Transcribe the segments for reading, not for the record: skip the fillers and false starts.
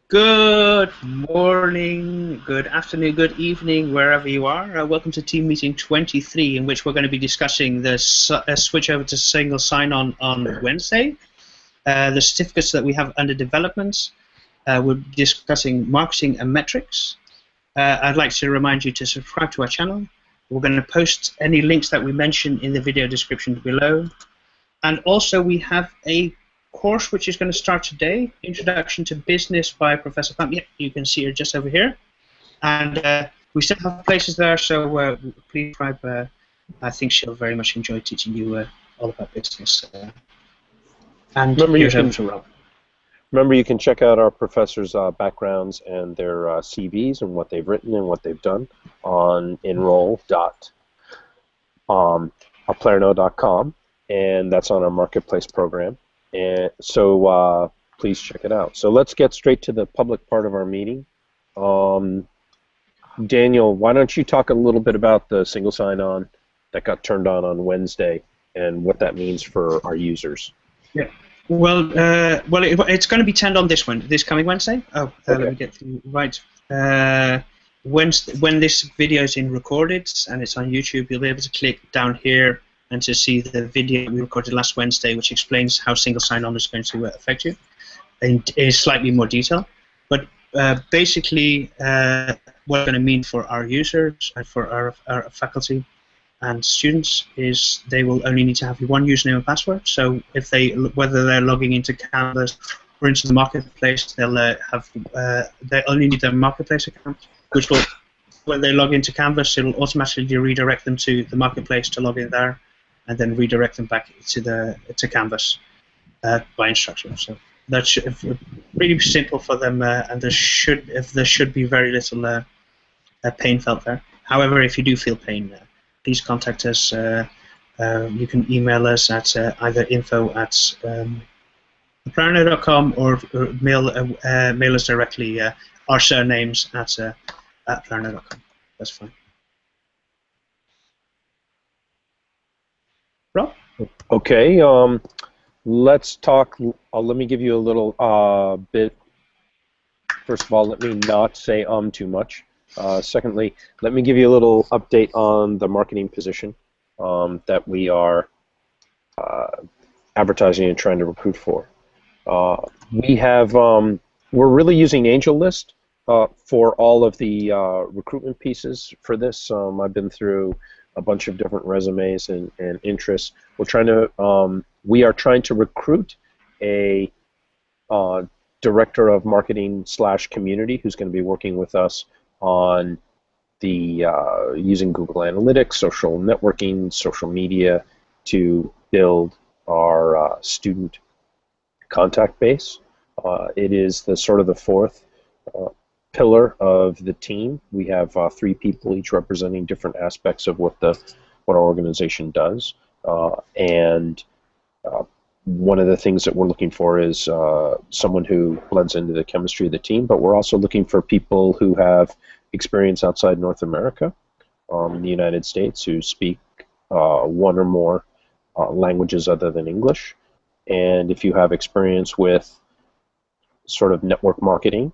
Good morning, good afternoon, good evening, wherever you are. Welcome to Team Meeting 23, in which we're going to be discussing the switch over to single sign-on on Wednesday, the certificates that we have under development. We're discussing marketing and metrics. I'd like to remind you to subscribe to our channel. We're going to post any links that we mention in the video description below. And also we have a course which is going to start today, Introduction to Business by Professor Pam. Yeah, you can see her just over here. And we still have places there, so please subscribe. I think she'll very much enjoy teaching you all about business. And here's over to Rob. Remember, you can check out our professors' backgrounds and their CVs and what they've written and what they've done on enroll.aplerno.com, and that's on our marketplace program. And so please check it out. So let's get straight to the public part of our meeting. Daniel, why don't you talk a little bit about the single sign-on that got turned on Wednesday and what that means for our users? Yeah. Well, it's going to be turned on this coming Wednesday. Oh, okay. Let me get through right. When this video is recorded and it's on YouTube, you'll be able to click down here and to see the video we recorded last Wednesday, which explains how single sign-on is going to affect you in slightly more detail. But basically, what it's going to mean for our users and for our faculty and students is they will only need to have one username and password. So if whether they're logging into Canvas or into the marketplace, they'll they only need their marketplace account, which will, when they log into Canvas, it'll automatically redirect them to the marketplace to log in there, and then redirect them back to Canvas by instruction. So that's really simple for them, and there should be very little pain felt there. However, if you do feel pain, please contact us. You can email us at either info@aplerno.com or mail us directly our surnames at aplerno.com. That's fine. Rob? Okay. Let's talk. Let me give you a little bit. First of all, let me not say too much. Secondly, let me give you a little update on the marketing position that we are advertising and trying to recruit for. We're really using AngelList for all of the recruitment pieces for this. I've been through a bunch of different resumes and interests. We are trying to recruit a director of marketing / community who's going to be working with us on the using Google Analytics, social networking, social media to build our student contact base. It is the sort of the fourth pillar of the team. We have 3 people each representing different aspects of what our organization does, and one of the things that we're looking for is someone who blends into the chemistry of the team, but we're also looking for people who have experience outside North America, in the United States, who speak one or more languages other than English. And if you have experience with sort of network marketing,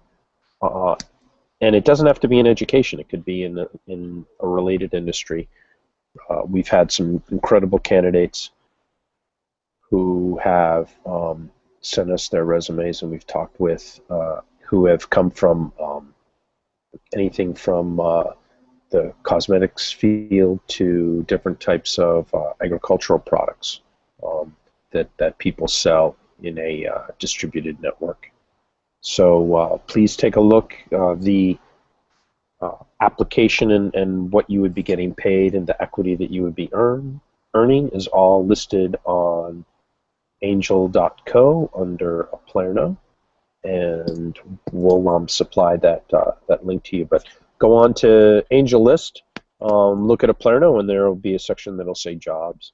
and it doesn't have to be in education, it could be in a related industry. We've had some incredible candidates who have sent us their resumes, and we've talked with who have come from anything from the cosmetics field to different types of agricultural products that people sell in a distributed network. So please take a look. The application and what you would be getting paid and the equity that you would be earning is all listed on angel.co under Aplerno, and we'll supply that link to you. But go on to AngelList, look at Aplerno, and there will be a section that'll say jobs,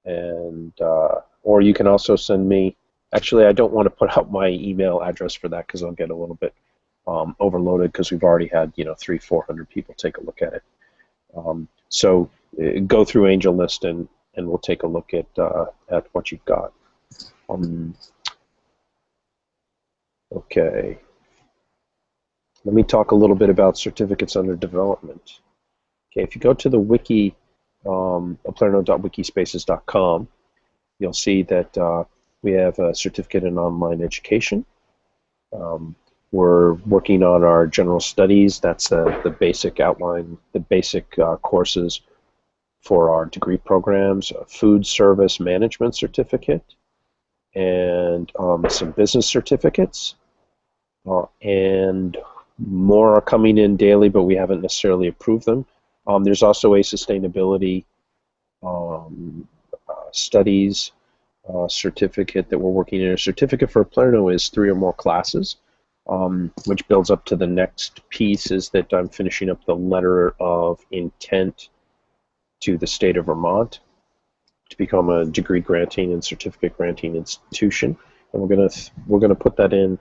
and or you can also send me. Actually, I don't want to put out my email address for that because I'll get a little bit overloaded because we've already had 300-400 people take a look at it. So go through AngelList and we'll take a look at what you've got. Okay. Let me talk a little bit about certificates under development. Okay, if you go to the wiki, aplerno.wikispaces.com, you'll see that we have a certificate in online education. We're working on our general studies. That's the basic outline, the basic courses for our degree programs, a food service management certificate, and some business certificates. And more are coming in daily, but we haven't necessarily approved them. There's also a sustainability studies certificate that we're working in. A certificate for Aplerno is 3 or more classes, which builds up to the next piece is that I'm finishing up the letter of intent to the state of Vermont to become a degree granting and certificate granting institution, and we're gonna put that in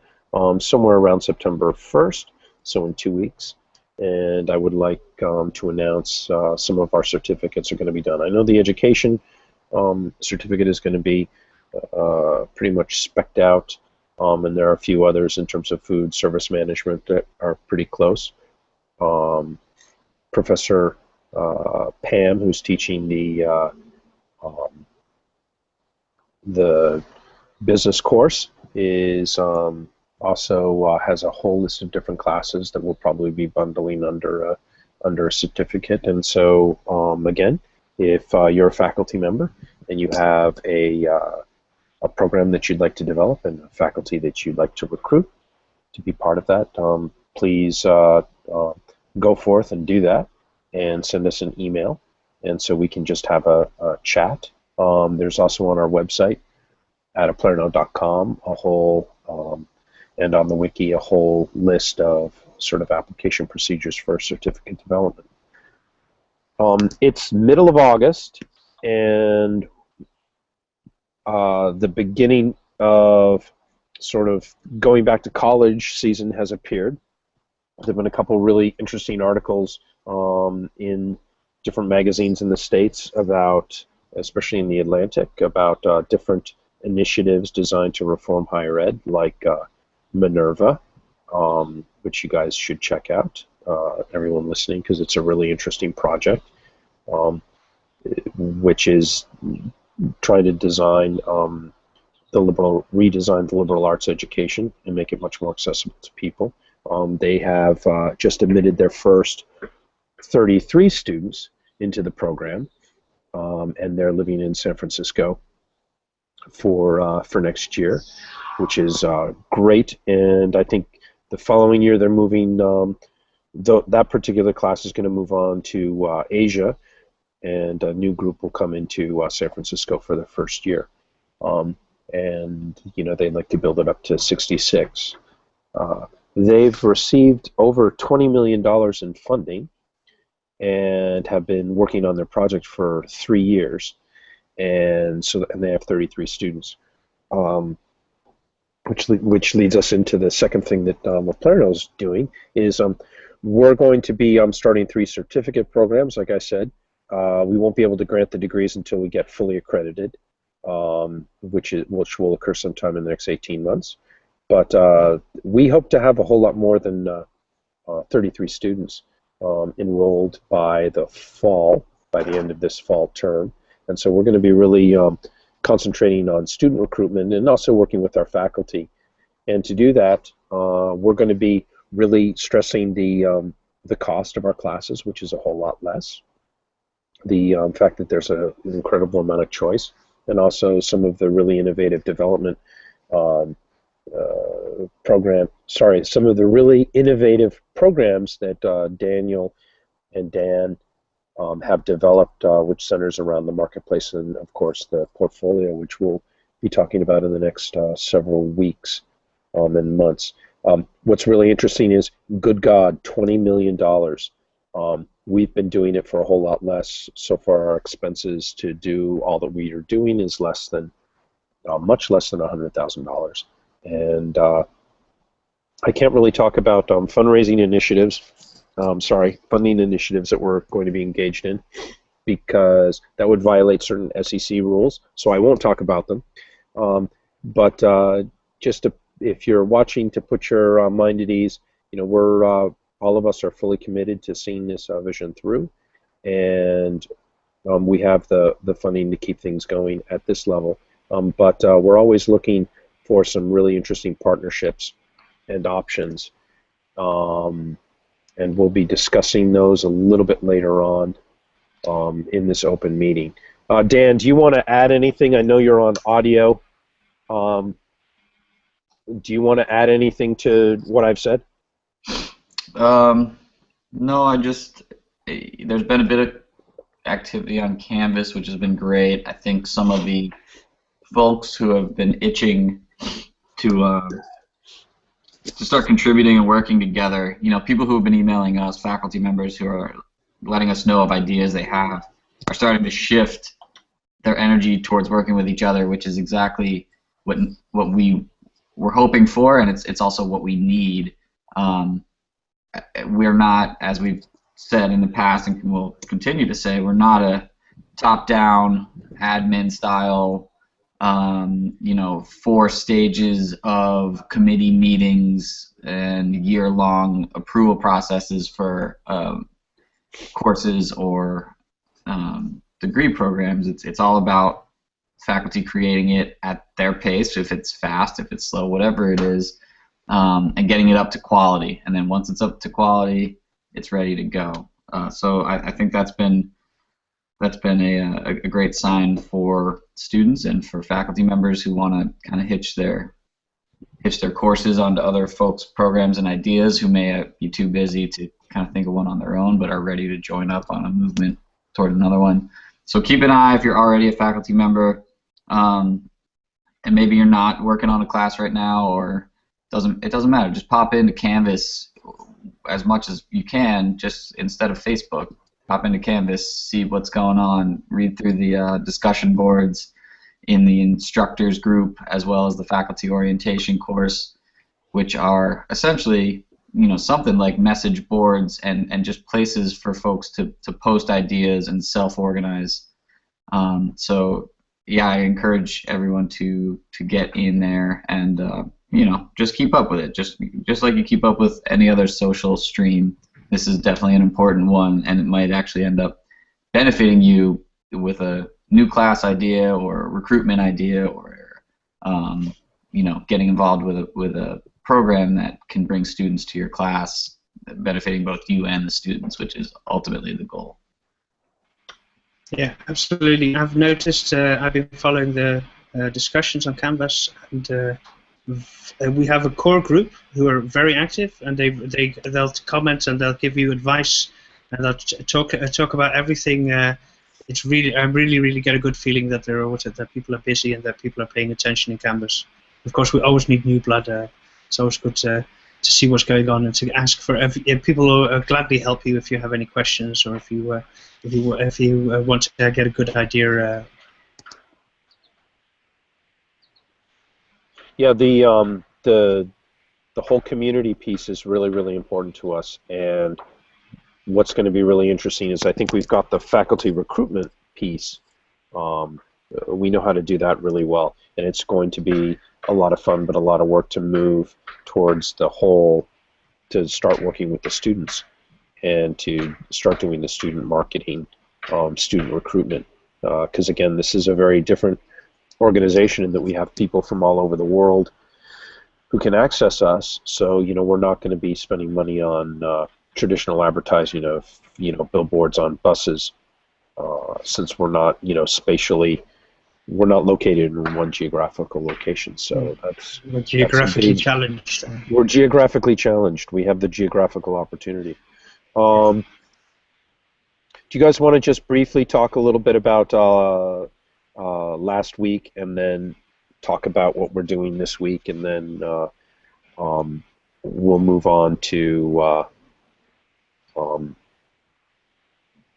somewhere around September 1st, so in 2 weeks. And I would like to announce some of our certificates are going to be done. I know the education certificate is going to be pretty much spec'd out, and there are a few others in terms of food service management that are pretty close. Professor Pam, who's teaching the business course, is also has a whole list of different classes that we'll probably be bundling under a certificate. And so again, if you're a faculty member and you have a program that you'd like to develop and a faculty that you'd like to recruit to be part of that, please go forth and do that and send us an email, and so we can just have a chat. There's also on our website at aplerno.com a whole and on the wiki a whole list of sort of application procedures for certificate development. It's middle of August, and the beginning of sort of going back to college season has appeared. There have been a couple really interesting articles in different magazines in the States about, especially in the Atlantic, about different initiatives designed to reform higher ed, like Minerva, which you guys should check out, everyone listening, because it's a really interesting project, which is trying to redesign the liberal arts education and make it much more accessible to people. They have just admitted their first 33 students into the program, and they're living in San Francisco for next year, which is great. And I think the following year they're moving. That particular class is going to move on to Asia, and a new group will come into San Francisco for their first year. And you know, they'd like to build it up to 66. They've received over $20 million in funding and have been working on their project for 3 years. And they have 33 students, which leads us into the second thing that Aplerno's doing is we're going to be starting 3 certificate programs. Like I said, we won't be able to grant the degrees until we get fully accredited, which will occur sometime in the next 18 months. But we hope to have a whole lot more than 33 students enrolled by the fall, by the end of this fall term. And so we're going to be really concentrating on student recruitment and also working with our faculty. And to do that, we're going to be really stressing the cost of our classes, which is a whole lot less. The fact that there's an incredible amount of choice, and also some of the really innovative development some of the really innovative programs that Daniel and Dan have developed, which centers around the marketplace and, of course, the portfolio, which we'll be talking about in the next several weeks and months. What's really interesting is, good God, $20 million. We've been doing it for a whole lot less. So far, our expenses to do all that we are doing is less than, much less than $100,000. And I can't really talk about fundraising initiatives. Funding initiatives that we're going to be engaged in, because that would violate certain SEC rules, so I won't talk about them. But just to if you're watching, to put your mind at ease, we're all of us are fully committed to seeing this vision through, and we have the funding to keep things going at this level. But we're always looking for some really interesting partnerships and options, and we'll be discussing those a little bit later on in this open meeting. Dan, do you want to add anything? I know you're on audio. Do you want to add anything to what I've said? No, there's been a bit of activity on Canvas, which has been great. I think some of the folks who have been itching to start contributing and working together, people who have been emailing us, faculty members who are letting us know of ideas they have, are starting to shift their energy towards working with each other, which is exactly what we were hoping for, and it's also what we need. We're not, as we've said in the past and will continue to say, we're not a top-down admin style, 4 stages of committee meetings and year-long approval processes for courses or degree programs. It's all about faculty creating it at their pace, if it's fast, if it's slow, whatever it is, and getting it up to quality. And then once it's up to quality, it's ready to go. So I think that's been a great sign for students and for faculty members who want to kind of hitch their courses onto other folks' programs and ideas, who may be too busy to kind of think of one on their own, but are ready to join up on a movement toward another one. So keep an eye if you're already a faculty member, and maybe you're not working on a class right now, or it doesn't matter. Just pop into Canvas as much as you can, just instead of Facebook. Pop into Canvas, see what's going on, read through the discussion boards in the instructors group, as well as the faculty orientation course, which are essentially something like message boards and just places for folks to post ideas and self-organize. So yeah, I encourage everyone to get in there and just keep up with it, just like you keep up with any other social stream. This is definitely an important one, and it might actually end up benefiting you with a new class idea or a recruitment idea, or getting involved with a program that can bring students to your class, benefiting both you and the students, which is ultimately the goal. Yeah, absolutely. I've noticed, I've been following the discussions on Canvas, and we have a core group who are very active, and they'll comment and they'll give you advice, and they'll talk about everything. It's really, I really get a good feeling that that people are busy and that people are paying attention in Canvas. Of course, we always need new blood. It's always good to see what's going on and to ask for. People will gladly help you if you have any questions, or if you want to get a good idea. Yeah, the whole community piece is really important to us, and what's going to be really interesting is I think we've got the faculty recruitment piece. We know how to do that really well, and it's going to be a lot of fun, but a lot of work to move towards the whole, to start working with the students and to start doing the student marketing, student recruitment, because again, this is a very different organization in that we have people from all over the world who can access us. So we're not going to be spending money on traditional advertising of billboards on buses, since we're not spatially, we're not located in one geographical location. So we're geographically challenged. We're geographically challenged. We have the geographical opportunity. Do you guys want to just briefly talk a little bit about last week, and then talk about what we're doing this week, and then we'll move on to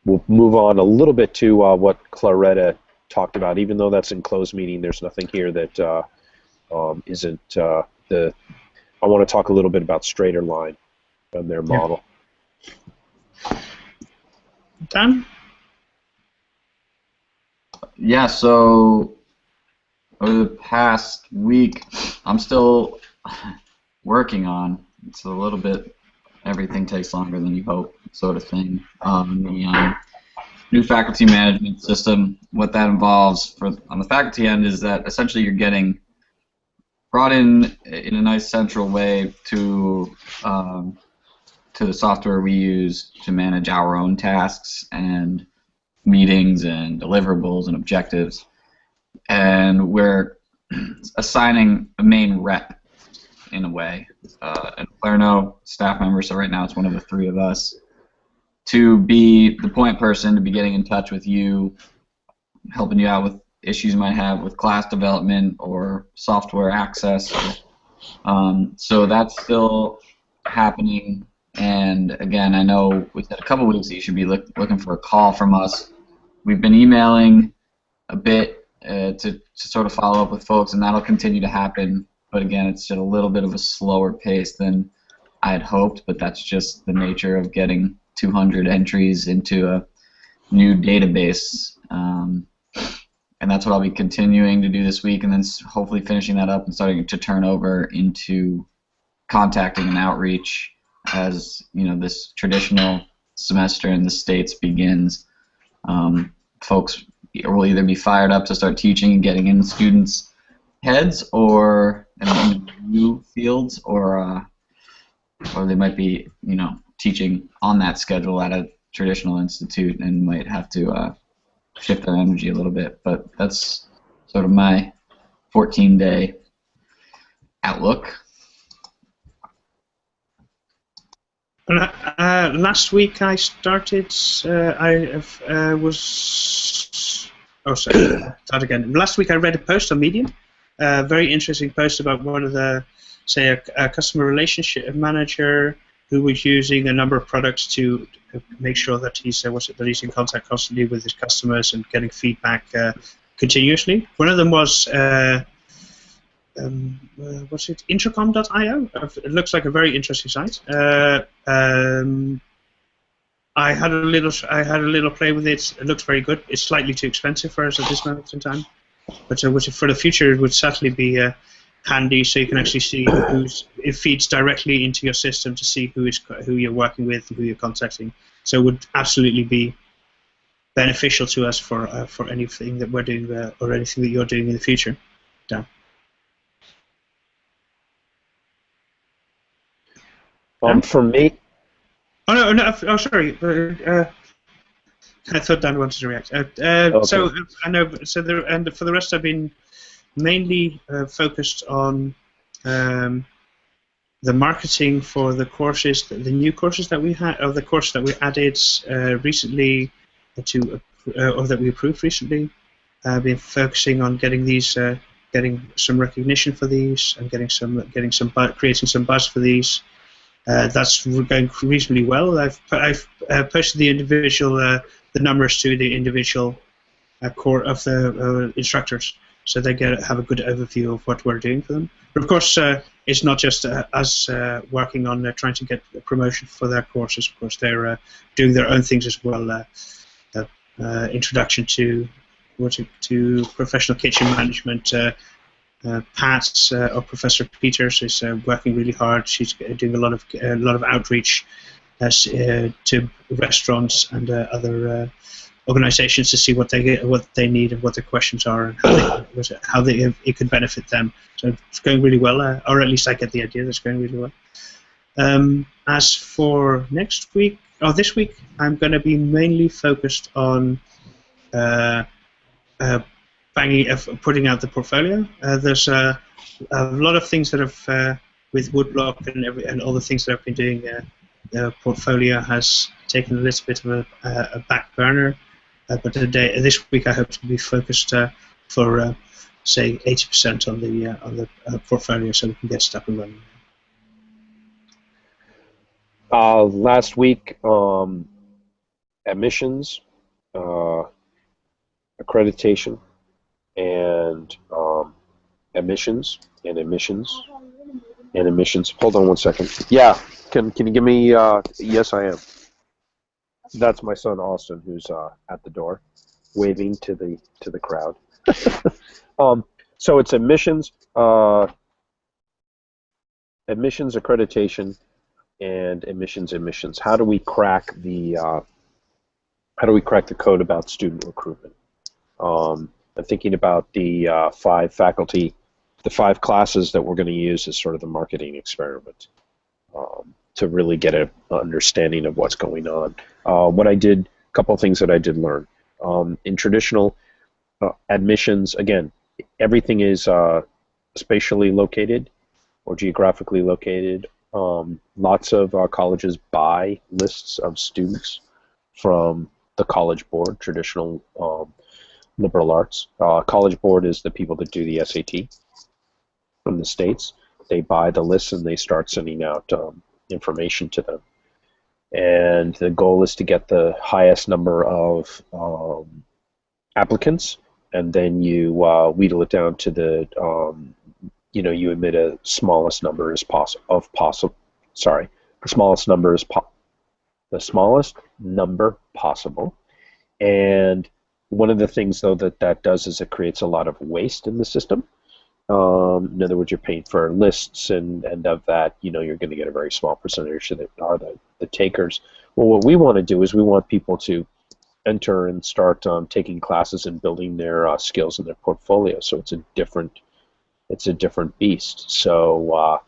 we'll move on a little bit to what Claretta talked about. Even though that's in closed meeting, there's nothing here that isn't the. I want to talk a little bit about Straighter Line and their model. Dan? Yeah, so over the past week, I'm still working on. It's a little bit, everything takes longer than you hope, sort of thing. The new faculty management system, what that involves on the faculty end is that essentially you're getting brought in a nice central way to the software we use to manage our own tasks and meetings and deliverables and objectives, and we're assigning a main rep in a way, and Clairno staff member, so right now it's one of the three of us, to be the point person, to be getting in touch with you, helping you out with issues you might have with class development or software access. So that's still happening, and again, I know we said a couple weeks that you should be looking for a call from us. We've been emailing a bit to sort of follow up with folks, and that'll continue to happen, but again, it's at a little bit of a slower pace than I had hoped, but that's just the nature of getting 200 entries into a new database. And that's what I'll be continuing to do this week, and then hopefully finishing that up and starting to turn over into contacting and outreach as this traditional semester in the States begins. Folks will either be fired up to start teaching and getting in students' heads, or in new fields, or they might be teaching on that schedule at a traditional institute and might have to shift their energy a little bit, but that's sort of my 14-day outlook. Last week I started. Start again. Last week I read a post on Medium, a very interesting post about one of the, say, a customer relationship manager who was using a number of products to make sure that he's in contact constantly with his customers and getting feedback continuously. One of them was intercom.io. It looks like a very interesting site. I had a little play with it. It looks very good. It's slightly too expensive for us at this moment in time, but for the future, it would certainly be handy, so you can actually see it feeds directly into your system to see who you're working with, who you're contacting. So it would absolutely be beneficial to us for anything that we're doing or anything that you're doing in the future. Dan. For me. Oh no! Oh, sorry. I thought Dan wanted to react. Okay. So I know. And for the rest, I've been mainly focused on the marketing for the courses, the new courses that we had, or the course that we added recently or that we approved recently. I've been focusing on getting these, getting some recognition for these, and creating some buzz for these. That's going reasonably well. I've posted the individual the numbers to the individual core of the instructors, so they have a good overview of what we're doing for them. But of course, it's not just us working on trying to get a promotion for their courses. Of course, they're doing their own things as well. Introduction to professional kitchen management. Pat, or Professor Peters, is working really hard. She's doing a lot of outreach to restaurants and other organizations to see what they need and what their questions are and how it could benefit them. So it's going really well, or at least I get the idea that it's going really well. As for next week or this week, I'm going to be mainly focused on putting out the portfolio. There's a lot of things that have with woodblock and all the things that I've been doing. The portfolio has taken a little bit of a back burner, but this week I hope to be focused for say 80% on the portfolio, so we can get stuck and running. Last week, admissions, accreditation, and admissions. Hold on one second. Yeah, can you give me? Yes, I am. That's my son Austin, who's at the door, waving to the crowd. So it's admissions, admissions accreditation and admissions. How do we crack the code about student recruitment? I'm thinking about the 5 classes that we're going to use as sort of the marketing experiment to really get an understanding of what's going on. A couple of things that I did learn. In traditional admissions, again, everything is spatially located or geographically located. Lots of colleges buy lists of students from the College Board, traditional liberal arts. College Board is the people that do the SAT from the states. They buy the lists and they start sending out information to them. And the goal is to get the highest number of applicants, and then you wheedle it down to the you admit a smallest number as possible. Sorry, the smallest number possible. And one of the things, though, that does is it creates a lot of waste in the system. In other words, you're paying for lists, and of that, you're going to get a very small percentage that are the takers. Well, what we want to do is we want people to enter and start taking classes and building their skills in their portfolio. So it's a different beast. So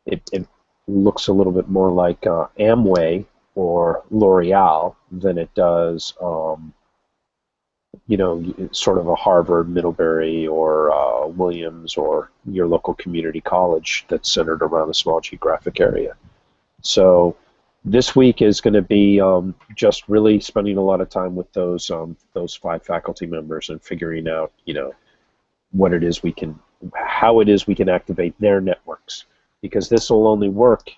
it looks a little bit more like Amway or L'Oreal than it does, sort of a Harvard, Middlebury, or Williams, or your local community college that's centered around a small geographic area. So this week is going to be just really spending a lot of time with those 5 faculty members and figuring out, how it is we can activate their networks, because this will only work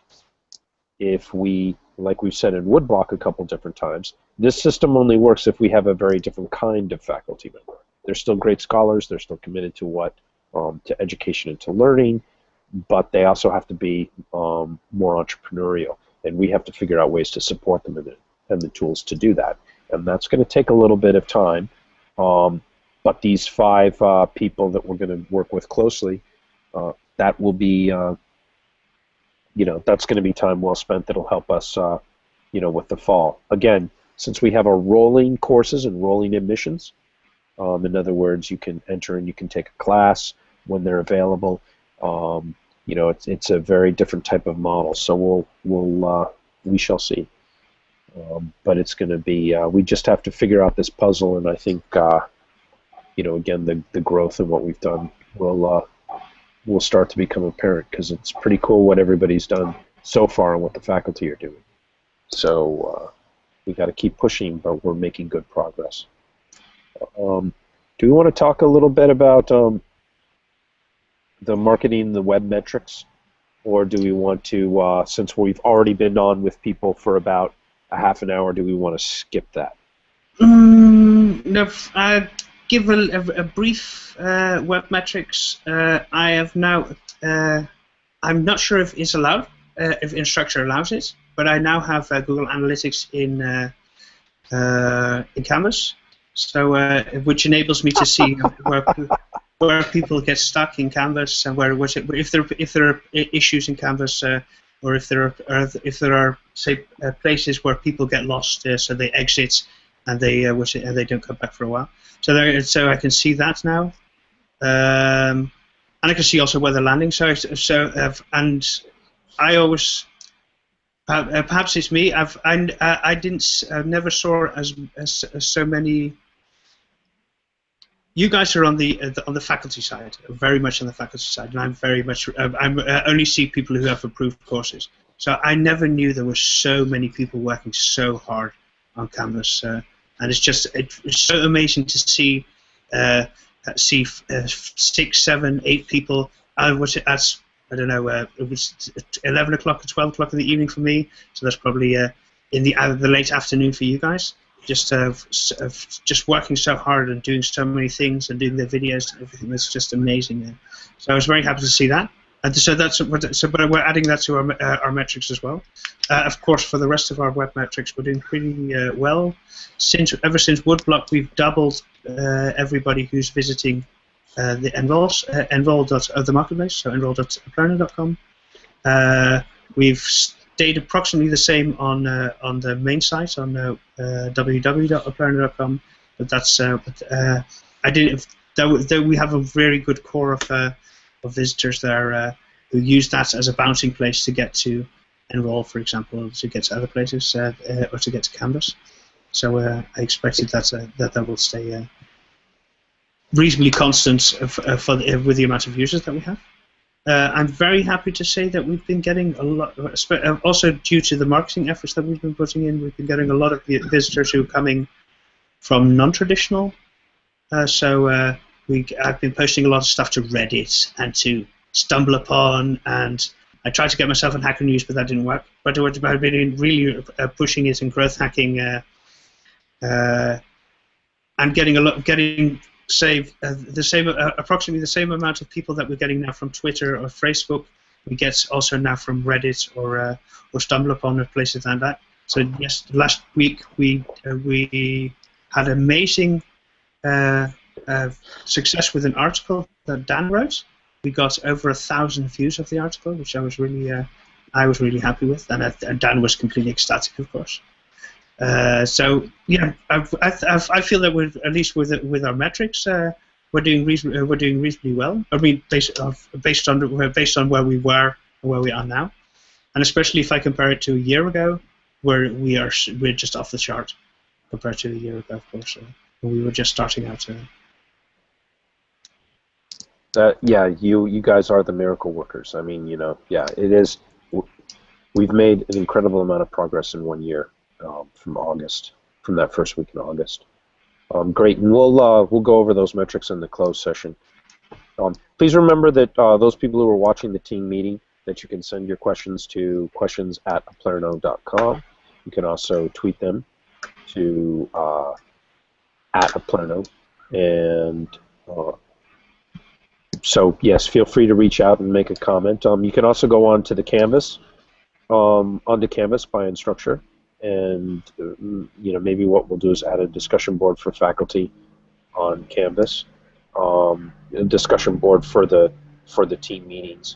if we, like we've said in Woodblock a couple different times, this system only works if we have a very different kind of faculty member. They're still great scholars, they're still committed to to education and to learning, but they also have to be more entrepreneurial, and we have to figure out ways to support them and the tools to do that. And that's going to take a little bit of time, but these 5 people that we're going to work with closely, that will be that's going to be time well spent that'll help us with the fall. Again, since we have our rolling courses and rolling admissions, in other words, you can enter and you can take a class when they're available. It's a very different type of model. So we shall see. But it's going to be we just have to figure out this puzzle, and I think again the growth in what we've done will start to become apparent, because it's pretty cool what everybody's done so far and what the faculty are doing. So we got to keep pushing, but we're making good progress. Do we want to talk a little bit about the marketing, the web metrics, or do we want to, since we've already been on with people for about a half an hour, do we want to skip that? No, give a brief web metrics. I have now, I'm not sure if it's allowed, if Instructure allows it, but I now have Google Analytics in Canvas, so which enables me to see where people get stuck in Canvas, and if there are issues in Canvas, or if there are say places where people get lost, so they exit and they don't come back for a while. So I can see that now, and I can see also where they're landing. And I always, perhaps it's me. I never saw as so many. You guys are on the faculty side, very much on the faculty side, and I'm very much. I only see people who have approved courses. So I never knew there were so many people working so hard on Canvas. And it's so amazing to see 6, 7, 8 people. I don't know. It was 11 o'clock or 12 o'clock in the evening for me. So that's probably in the late afternoon for you guys. Just working so hard and doing so many things and doing their videos and everything. That's just amazing. So I was very happy to see that. And so but we're adding that to our metrics as well. Of course, for the rest of our web metrics, we're doing pretty well. Ever since Woodblock, we've doubled everybody who's visiting the enroll of the marketplace, so enroll.applearner.com. We've stayed approximately the same on the main site on www.uplearner.com, but that's I didn't. Though we have a very good core of visitors there who use that as a bouncing place to get to enroll, for example, to get to other places or to get to Canvas. So I expected that will stay reasonably constant with the amount of users that we have. I'm very happy to say that we've been getting a lot, also due to the marketing efforts that we've been putting in, we've been getting a lot of visitors who are coming from non-traditional. I've been posting a lot of stuff to Reddit and to Stumble Upon, and I tried to get myself on Hacker News, but that didn't work. But I've been really pushing it in growth hacking and getting approximately the same amount of people that we're getting now from Twitter or Facebook. We get also now from Reddit or Stumble Upon or places like that. So yes, last week we had amazing success with an article that Dan wrote. We got over 1,000 views of the article, which I was really happy with, and Dan was completely ecstatic, of course. So yeah, I feel that we're, at least with our metrics, we're doing reasonably well. I mean, based on where we were and where we are now, and especially if I compare it to a year ago, we're just off the chart compared to a year ago, of course, when we were just starting out. Yeah, you guys are the miracle workers. I mean, yeah, it is. We've made an incredible amount of progress in 1 year. From that first week in August. Great, and we'll go over those metrics in the closed session. Please remember that those people who are watching the team meeting, that you can send your questions to questions@uplearno.com. You can also tweet them to @uplearno, and so yes, feel free to reach out and make a comment. You can also go on to the Canvas, onto Canvas by Instructure. And maybe what we'll do is add a discussion board for faculty on Canvas, a discussion board for the team meetings.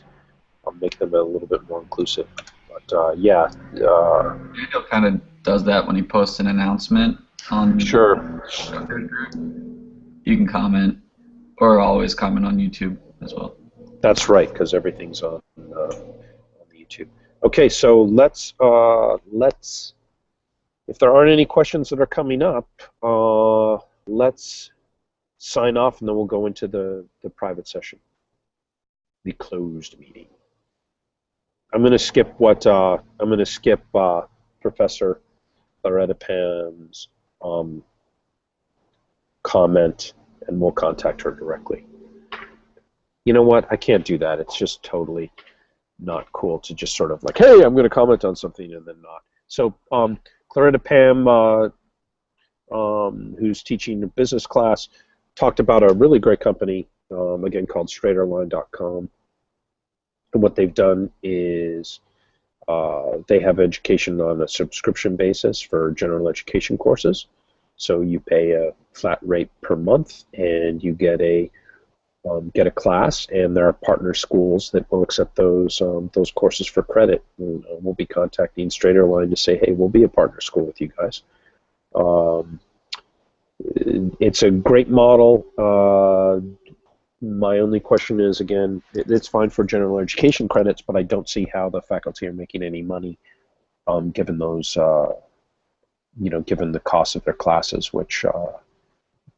I'll make them a little bit more inclusive. But yeah, Daniel kind of does that when he posts an announcement on sure. You can comment, or always comment on YouTube as well. That's right, because everything's on YouTube. Okay, so let's. If there aren't any questions that are coming up, let's sign off, and then we'll go into the private session, the closed meeting. I'm going to skip Professor Loretta Pam's comment, and we'll contact her directly. You know what? I can't do that. It's just totally not cool to just sort of like, hey, I'm going to comment on something and then not. So. Loretta Pam, who's teaching a business class, talked about a really great company, again, called straighterline.com. And what they've done is they have education on a subscription basis for general education courses. So you pay a flat rate per month, and you get a class, and there are partner schools that will accept those courses for credit. And, we'll be contacting Straighterline to say, hey, we'll be a partner school with you guys. It's a great model. My only question is, again, it's fine for general education credits, but I don't see how the faculty are making any money, given those, given the cost of their classes, which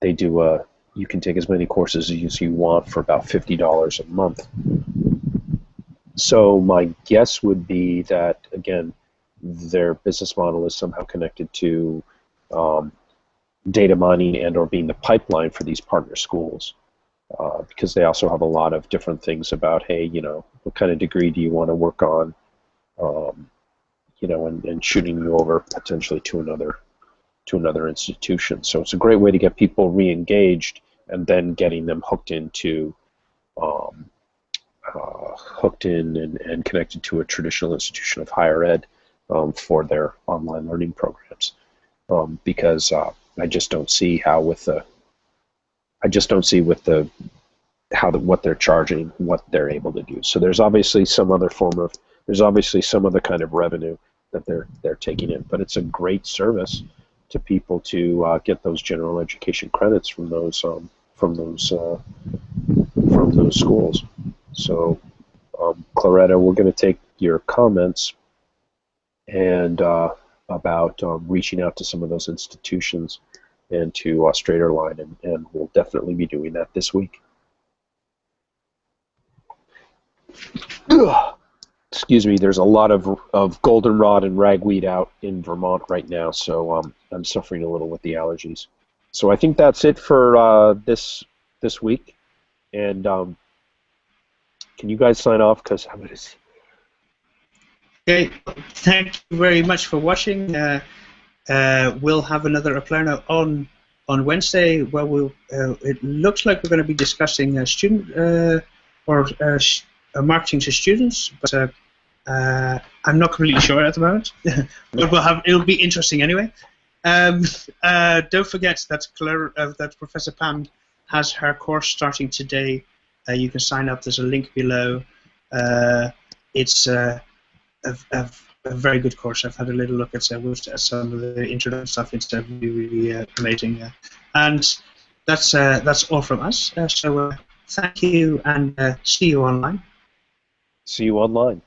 they do you can take as many courses as you want for about $50 a month. So my guess would be that, again, their business model is somehow connected to data mining and or being the pipeline for these partner schools, because they also have a lot of different things about, hey, what kind of degree do you want to work on, and shooting you over potentially to another institution. So it's a great way to get people re-engaged and then getting them hooked into and connected to a traditional institution of higher ed for their online learning programs. Because I just don't see how what they're charging, what they're able to do. So there's obviously some other form of there's obviously some other kind of revenue that they're taking in, but it's a great service to people to get those general education credits from those schools. So, Claretta, we're going to take your comments and about reaching out to some of those institutions and to Straighterline, and we'll definitely be doing that this week. Excuse me, there's a lot of goldenrod and ragweed out in Vermont right now, so I'm suffering a little with the allergies. So I think that's it for this week. And can you guys sign off? Because I'm going to see. Okay, thank you very much for watching. We'll have another Aplerno on Wednesday. Well, it looks like we're going to be discussing student marketing to students, but I'm not completely sure at the moment. But it'll be interesting anyway. Don't forget that Professor Pam has her course starting today. You can sign up. There's a link below. It's a very good course. I've had a little look at some of the introduction stuff. It's really amazing. And that's all from us. So thank you, and see you online. See you online.